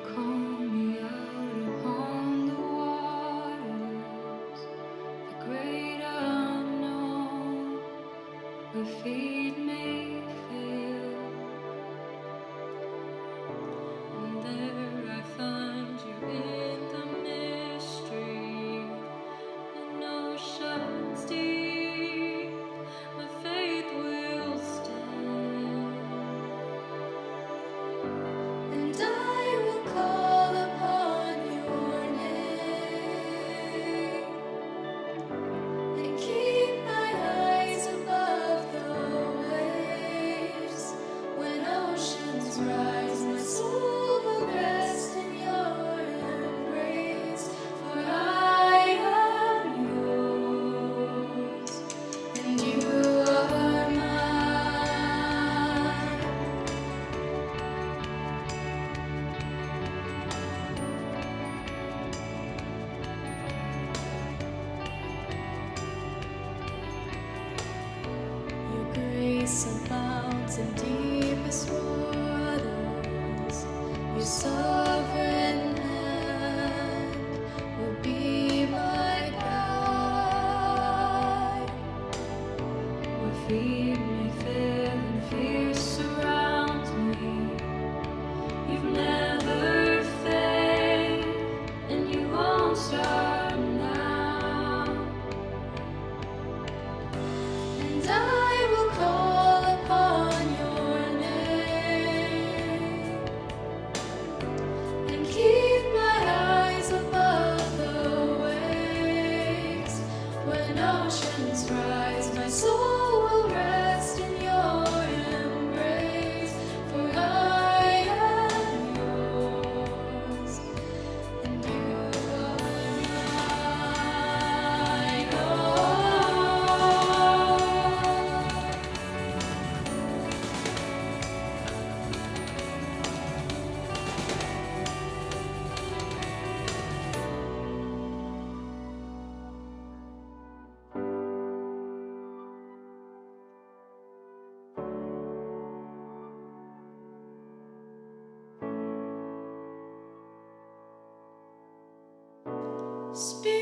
call me out upon the waters, the great unknown, where feet may fail, and there I find you in the mystery, in oceans deep, my faith will stand. And I will call upon your name, and keep my eyes above the waves. When oceans rise, my soul will rest in your embrace. For I am yours, and you are mine. Your grace abounds in deepest waters. Your sovereign hand will be my guide. Where feet may fail and fear surrounds me, you've never failed, and you won't start now. And I will call upon your name, and keep my eyes above the waves. When oceans rise, my soul will rest in your embrace. For I am yours, and you are mine. Oh. Spirit